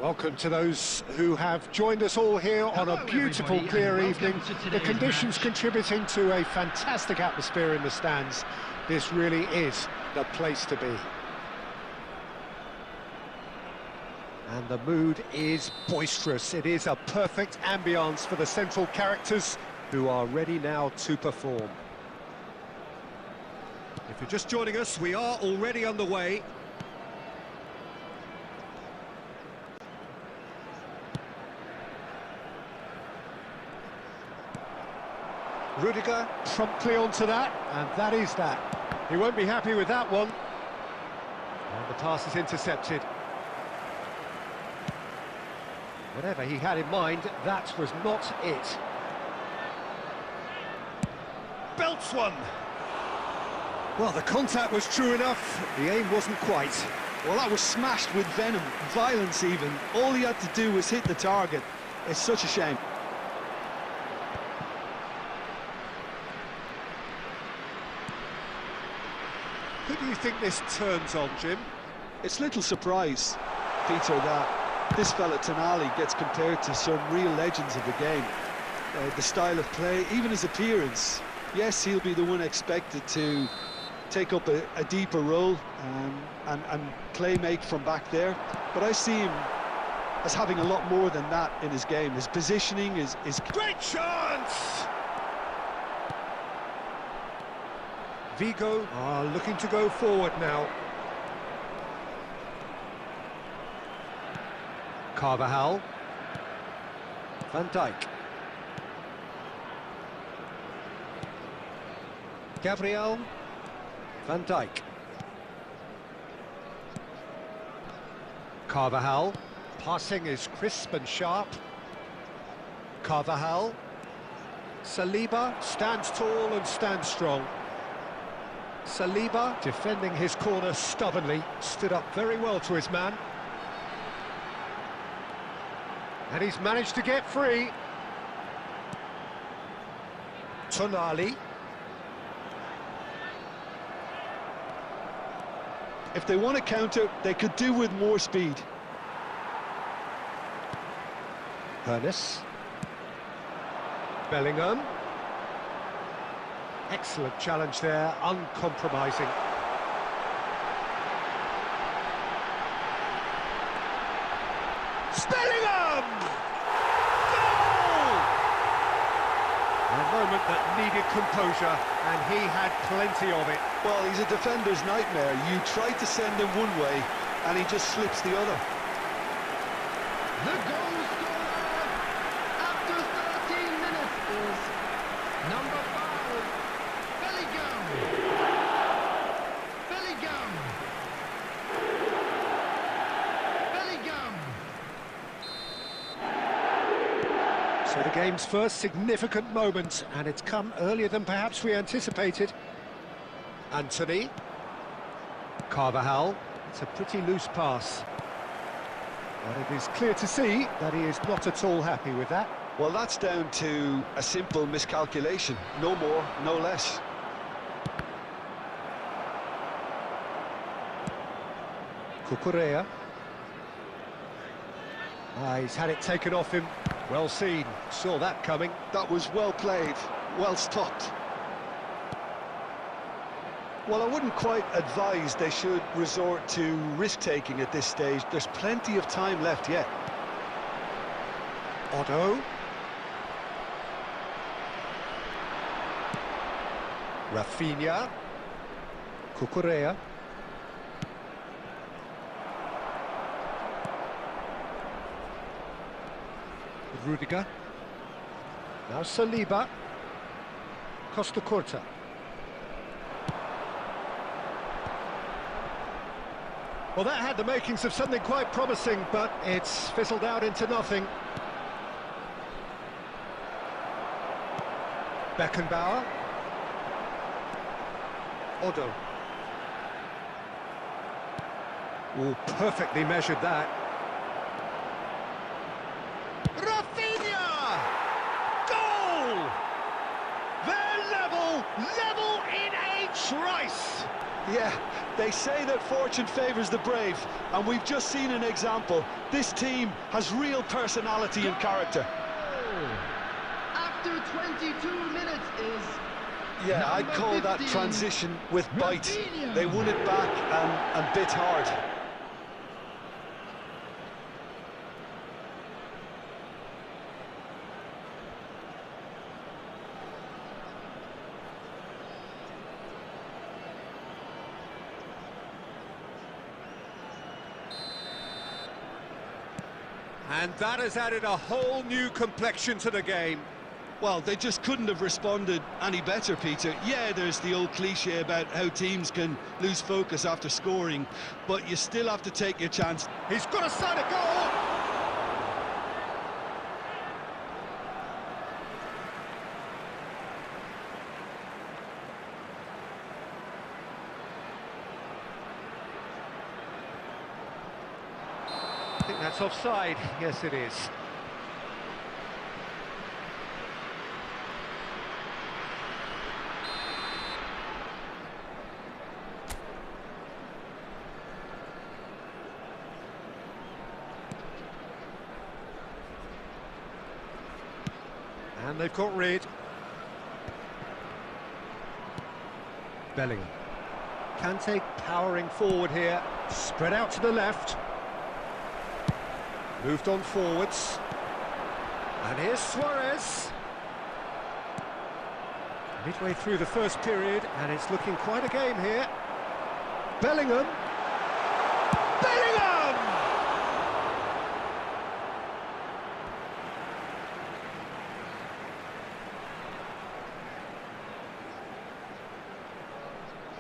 Welcome to those who have joined us all here on a beautiful, clear evening. The conditions contributing to a fantastic atmosphere in the stands. This really is the place to be. And the mood is boisterous. It is a perfect ambience for the central characters who are ready now to perform. If you're just joining us, we are already underway. Rudiger promptly onto that, and that is that. He won't be happy with that one. And the pass is intercepted. Whatever he had in mind, that was not it. Belts one. Well, the contact was true enough, the aim wasn't quite. Well, that was smashed with venom, violence even. All he had to do was hit the target. It's such a shame. Who do you think this turns on, Jim? It's little surprise, Peter, that this fella Tonali gets compared to some real legends of the game. The style of play, even his appearance. Yes, he'll be the one expected to take up a deeper role and play-make from back there. But I see him as having a lot more than that in his game. His positioning is... Great chance! Vigo are looking to go forward now. Carvajal. Van Dijk. Gabriel. Van Dijk. Carvajal. Passing is crisp and sharp. Carvajal. Saliba stands tall and stands strong. Saliba, defending his corner stubbornly, stood up very well to his man. And he's managed to get free. Tonali. If they want to counter, they could do with more speed. Ernest. Bellingham. Excellent challenge there, uncompromising. Bellingham! Goal! A moment that needed composure, and he had plenty of it. Well, he's a defender's nightmare. You try to send him one way, and he just slips the other. The goal scorer after 13 minutes is number 5, Bellingham. Bellingham. Bellingham. So the game's first significant moment, and it's come earlier than perhaps we anticipated. Anthony. Carvajal. It's a pretty loose pass. But it is clear to see that he is not at all happy with that. Well, that's down to a simple miscalculation. No more, no less. Cucurella. He's had it taken off him. Well seen. Saw that coming. That was well played, well stopped. Well, I wouldn't quite advise they should resort to risk-taking at this stage. There's plenty of time left yet. Otto. Rafinha. Cucurella. Rudiger. Now Saliba. Costa Curta. Well, that had the makings of something quite promising, but it's fizzled out into nothing. Beckenbauer. Otto. Oh, perfectly measured that. Rafinha! Goal! They're level in a trice! Yeah, they say that fortune favours the brave, and we've just seen an example. This team has real personality and character. After 22 minutes is... Yeah, I'd call 15, that transition with bite. Rafinha. They won it back and bit hard. And that has added a whole new complexion to the game. Well, they just couldn't have responded any better, Peter. Yeah, there's the old cliche about how teams can lose focus after scoring, but you still have to take your chance. He's got a side of goal! I think that's offside. Yes, it is. And they've got rid. Bellingham. Kante powering forward here. Spread out to the left. Moved on forwards. And here's Suarez. Midway through the first period, and it's looking quite a game here. Bellingham. Bellingham!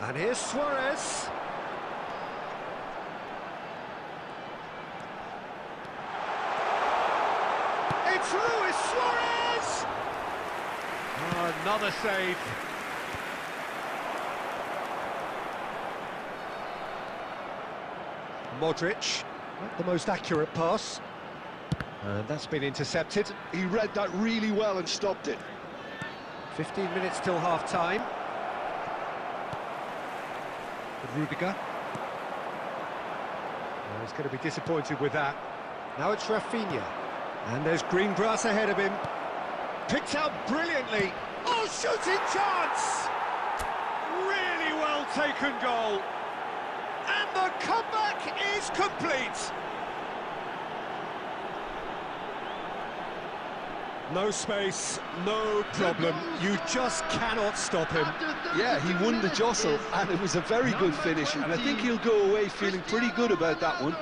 And here's Suarez. It's Luis Suarez! Oh, another save. Modric, not the most accurate pass. And that's been intercepted. He read that really well and stopped it. 15 minutes till half-time. Rudiger. Oh, he's going to be disappointed with that. Now it's Rafinha. And there's green grass ahead of him. Picked out brilliantly. Oh, shooting chance! Really well taken goal. And the comeback is complete. No space, no problem. You just cannot stop him. Yeah, he won the jostle, and it was a very good finish, and I think he'll go away feeling pretty good about that one.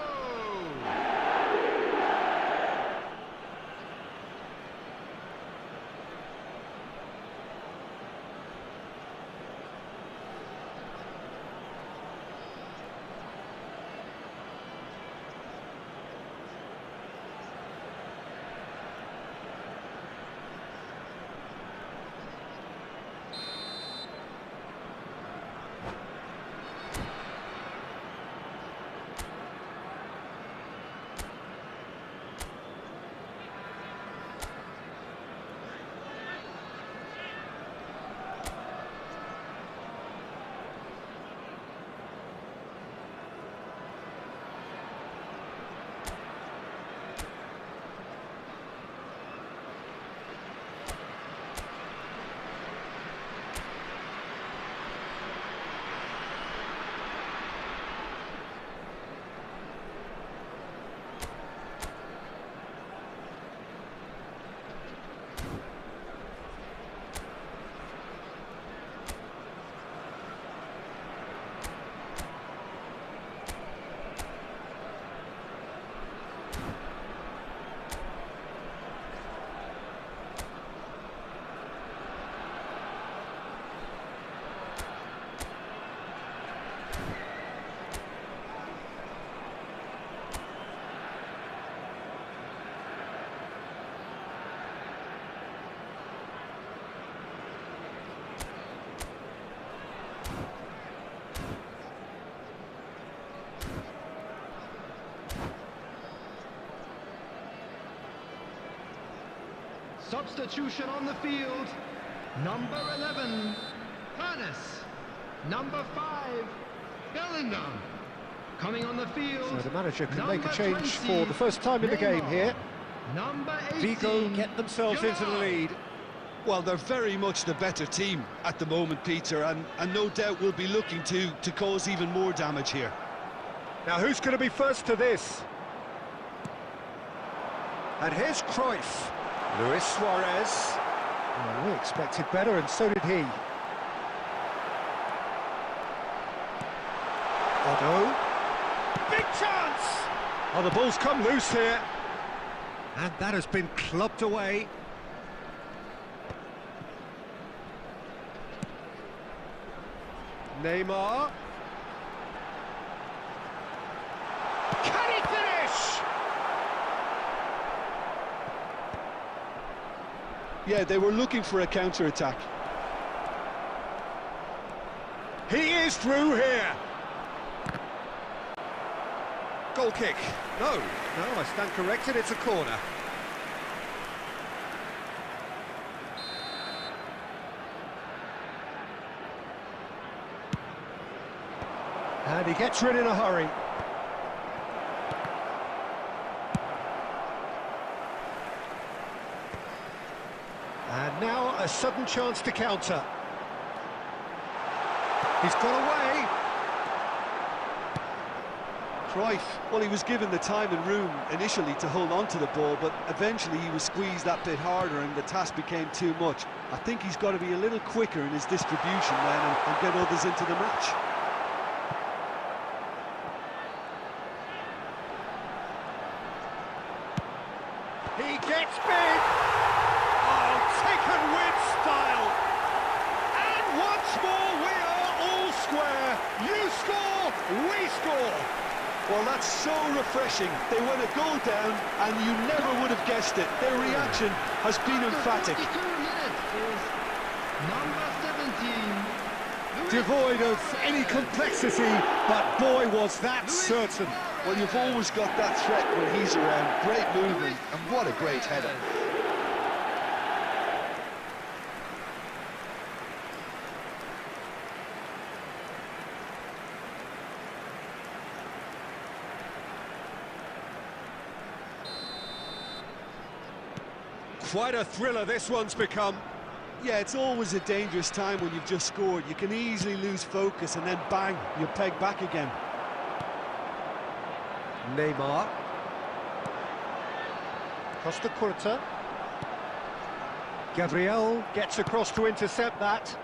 Substitution on the field. Number 11, Hannes. Number 5, Bellingham. Coming on the field. So the manager can number make a change 20, for the first time in the game here. Number 18, Vigo get themselves into the lead. Well, they're very much the better team at the moment, Peter, and no doubt will be looking to cause even more damage here. Now, who's going to be first to this? And here's Cruyff. Luis Suarez. Well, we expected better, and so did he. Otto. Big chance! Oh, the ball's come loose here. And that has been clubbed away. Neymar. Can he finish? Yeah, they were looking for a counter-attack. He is through here. Goal kick. No, I stand corrected, it's a corner. And he gets rid in a hurry. And now a sudden chance to counter. He's got away. Cruyff, well, he was given the time and room initially to hold on to the ball, but eventually he was squeezed that bit harder and the task became too much. I think he's got to be a little quicker in his distribution then and get others into the match. He gets big. Oh, taken with style. And once more we are all square. You score, we score. Well, that's so refreshing. They went a goal down, and you never would have guessed it. Their reaction has been emphatic. 52 minutes is number 17. Devoid of any complexity, but boy was that certain. Suarez. Well, you've always got that threat when he's around. Great movement, and what a great header. Quite a thriller this one's become. Yeah, it's always a dangerous time when you've just scored. You can easily lose focus and then bang, you're pegged back again. Neymar. Costa Curta. Gabriel gets across to intercept that.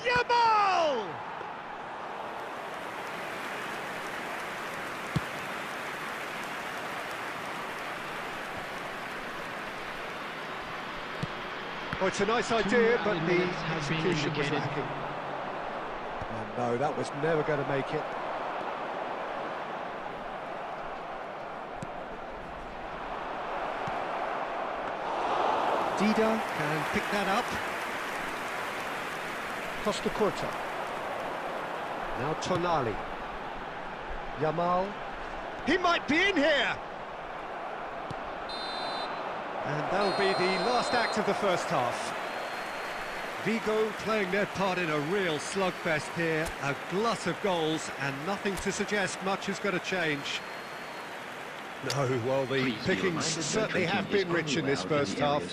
Yamal! Well, it's a nice idea, but the execution was lacking. Oh no, that was never going to make it. Dida can pick that up. Costa Curta. Now Tonali. Yamal. He might be in here! And that'll be the last act of the first half. Vigo playing their part in a real slugfest here. A glut of goals and nothing to suggest much is going to change. No, well, the pickings certainly have been rich in this first half.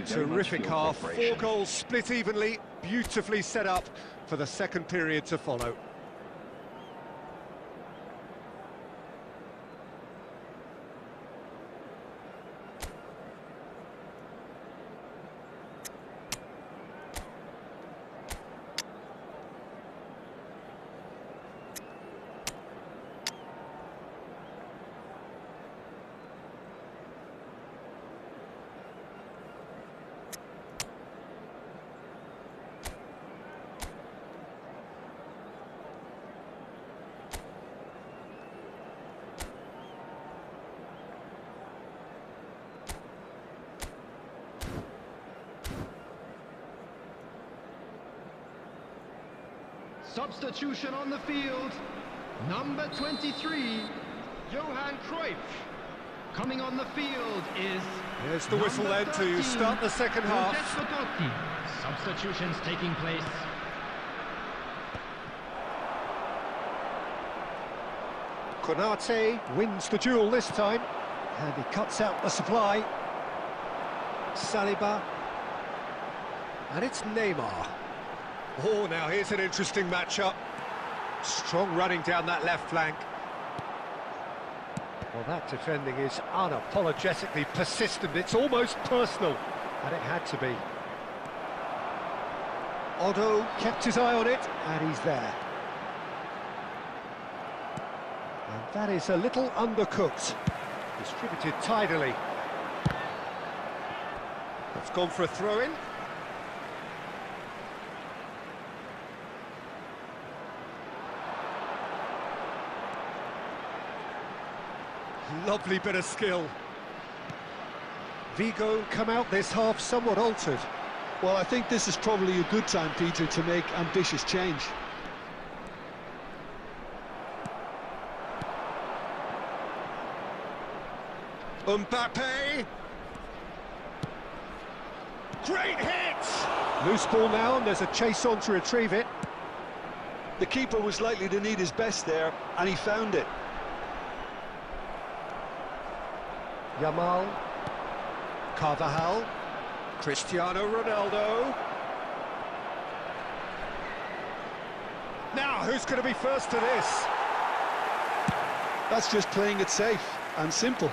Terrific half, 4 goals split evenly, beautifully set up for the second period to follow. Substitution on the field, number 23, Johan Cruyff. Coming on the field is... There's the whistle then to start the second half. Substitutions taking place. Konate wins the duel this time, and he cuts out the supply. Saliba, and it's Neymar. Oh, now here's an interesting matchup. Strong running down that left flank. Well, that defending is unapologetically persistent. It's almost personal, and it had to be. Otto kept his eye on it, and he's there. And that is a little undercooked. Distributed tidily. It's gone for a throw-in. Lovely bit of skill. Vigo come out this half somewhat altered. Well, I think this is probably a good time, Peter, to make ambitious change. Mbappe! Great hit! Loose ball now, and there's a chase on to retrieve it. The keeper was likely to need his best there, and he found it. Yamal, Carvajal, Cristiano Ronaldo. Now, who's going to be first to this? That's just playing it safe and simple.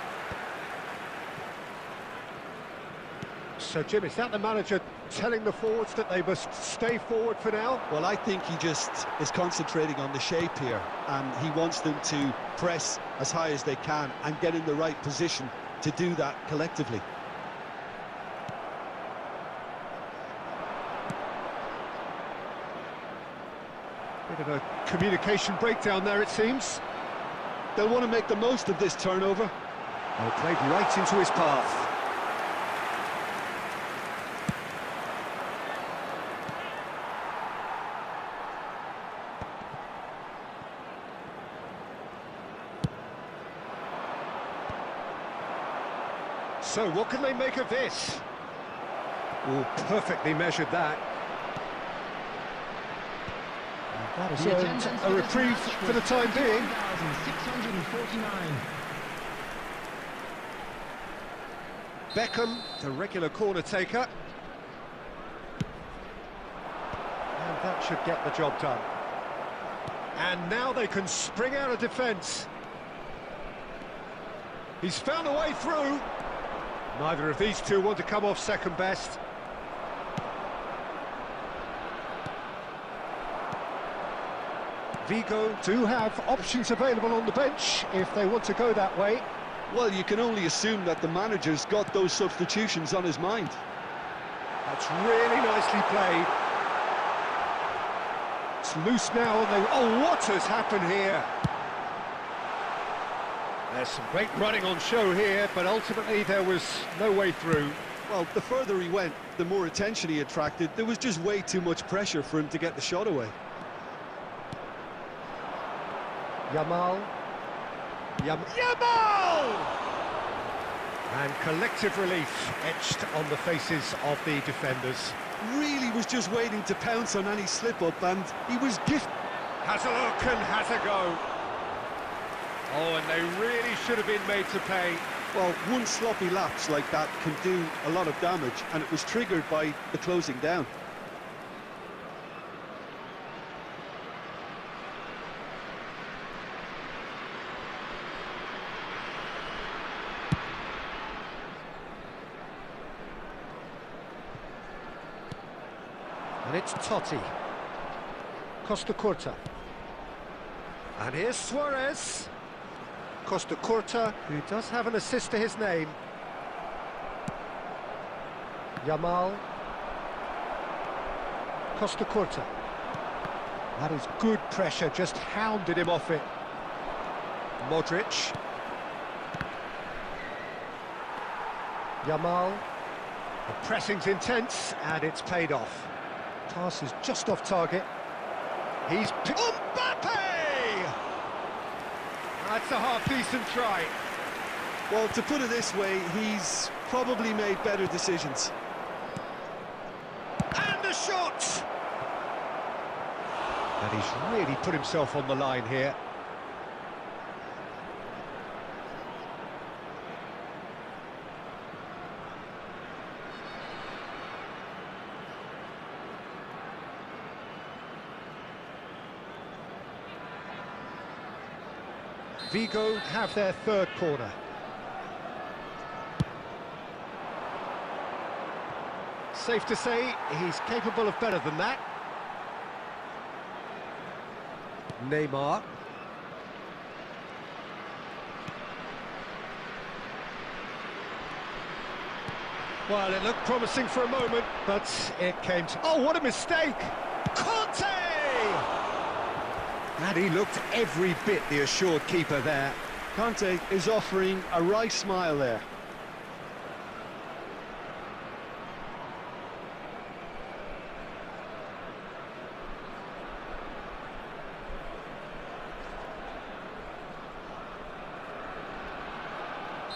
So, Jim, is that the manager telling the forwards that they must stay forward for now? Well, I think he just is concentrating on the shape here, and he wants them to press as high as they can and get in the right position to do that collectively. Bit of a communication breakdown there, it seems. They'll want to make the most of this turnover. Oh, played right into his path. So what can they make of this? Oh, perfectly measured that. That has earned a reprieve for the time being. 1,649. Beckham, the regular corner taker. And that should get the job done. And now they can spring out of defence. He's found a way through. Neither of these two want to come off second best. Vigo do have options available on the bench if they want to go that way. Well, you can only assume that the manager's got those substitutions on his mind. That's really nicely played. It's loose now, and they... Oh, what has happened here? There's some great running on show here, but ultimately there was no way through. Well, the further he went, the more attention he attracted. There was just way too much pressure for him to get the shot away. Yamal. Yamal! And collective relief etched on the faces of the defenders. Really was just waiting to pounce on any slip-up, and he was gifted. Has a look and has a go. Oh, and they really should have been made to pay. Well, one sloppy lapse like that can do a lot of damage, and it was triggered by the closing down. And it's Totti. Costa Curta. And here's Suarez. Costa Curta, who does have an assist to his name. Yamal. Costa Curta. That is good pressure, just hounded him off it. Modric. Yamal. The pressing's intense, and it's paid off. Pass is just off target. He's... Mbappe! That's a half-decent try. Well, to put it this way, he's probably made better decisions. And the shot! And he's really put himself on the line here. Vigo have their third corner. Safe to say, he's capable of better than that. Neymar. Well, it looked promising for a moment, but it came to... Oh, what a mistake! Conte! And he looked every bit the assured keeper there. Conte is offering a wry smile there.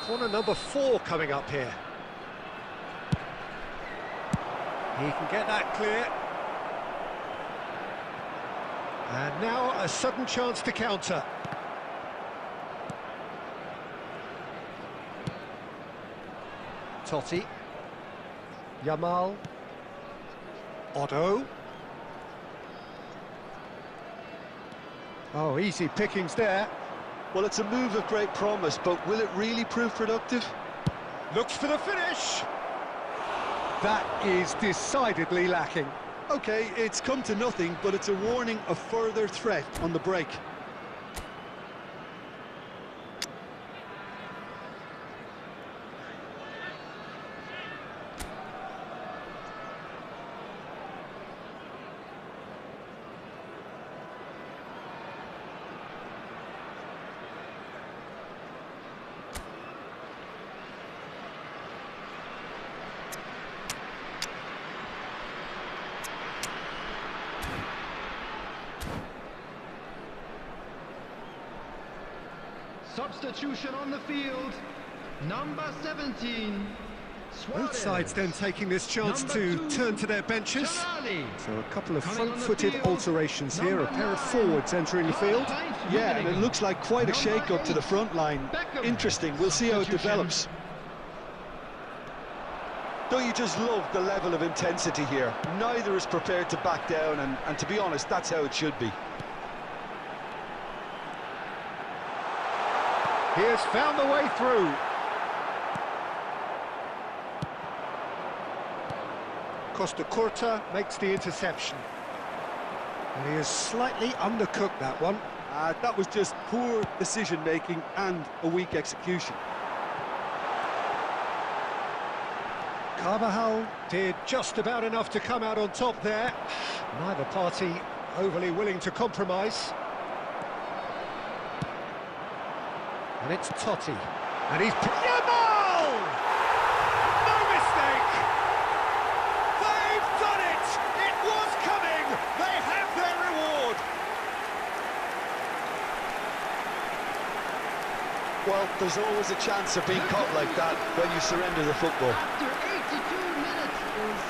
Corner number 4 coming up here. He can get that clear. And now a sudden chance to counter. Totti. Yamal. Otto. Oh, easy pickings there. Well, it's a move of great promise, but will it really prove productive? Looks for the finish. That is decidedly lacking. OK, it's come to nothing, but it's a warning of further threat on the break. Substitution on the field. Number 17. Both sides then taking this chance to turn to their benches. So a couple of front-footed alterations here, a pair of forwards entering the field. Yeah, and it looks like quite a shake-up to the front line. Interesting, we'll see how it develops. Don't you just love the level of intensity here? Neither is prepared to back down, and to be honest, that's how it should be. He has found the way through. Costa Curta makes the interception. And he has slightly undercooked that one. That was just poor decision-making and a weak execution. Carvajal did just about enough to come out on top there. Neither party overly willing to compromise. And it's Totti. And he's... Yamal! No mistake! They've done it! It was coming! They have their reward! Well, there's always a chance of being caught like that when you surrender the football. After 82 minutes is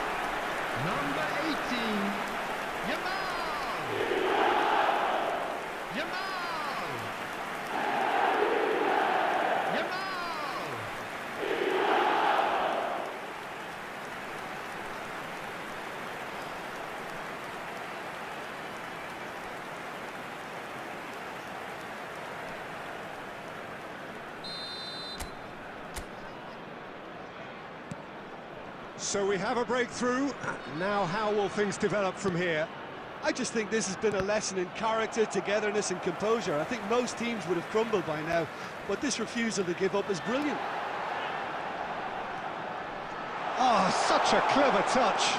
number 18, Yamal! Yamal! So we have a breakthrough. Now how will things develop from here? I just think this has been a lesson in character, togetherness and composure. I think most teams would have crumbled by now, but this refusal to give up is brilliant. Oh, such a clever touch.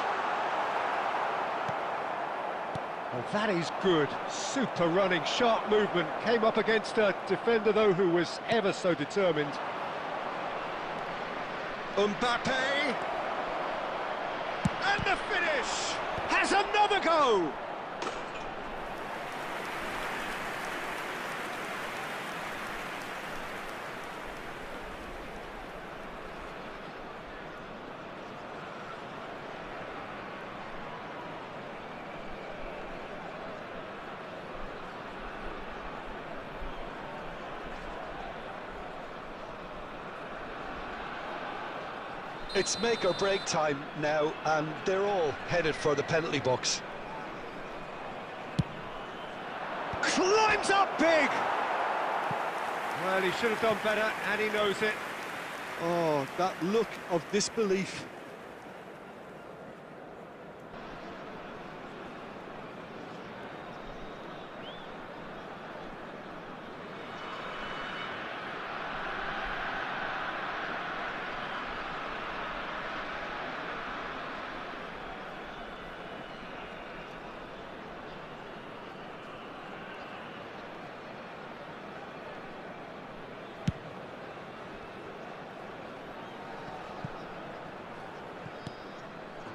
Well, that is good. Super running, sharp movement. Came up against a defender, though, who was ever so determined. Mbappe! And the finish! Has another go! It's make or break time now, and they're all headed for the penalty box. Climbs up big! Well, he should have done better, and he knows it. Oh, that look of disbelief.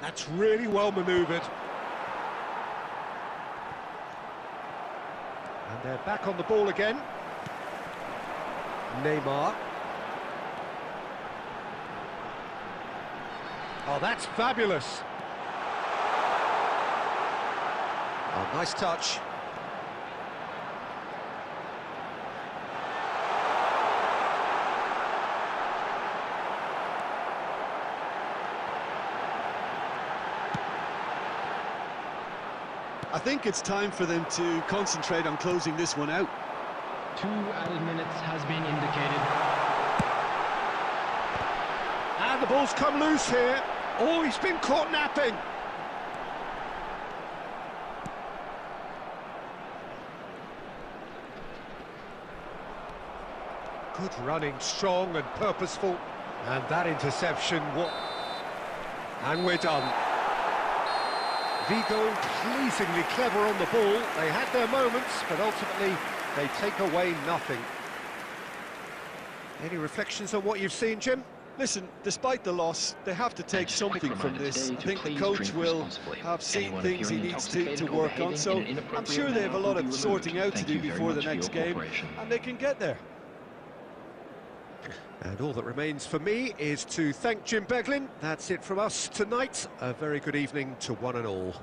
That's really well manoeuvred. And they're back on the ball again. Neymar. Oh, that's fabulous. Oh, nice touch. I think it's time for them to concentrate on closing this one out. 2 added minutes has been indicated. And the ball's come loose here. Oh, he's been caught napping. Good running, strong and purposeful. And that interception, what? And we're done. Vigo pleasingly clever on the ball. They had their moments, but ultimately they take away nothing. Any reflections on what you've seen, Jim? Listen, despite the loss, they have to take something from this. I think the coach will have seen things he needs to work on, so I'm sure they have a lot of sorting out to do before the next game, and they can get there. And all that remains for me is to thank Jim Beglin. That's it from us tonight. A very good evening to one and all.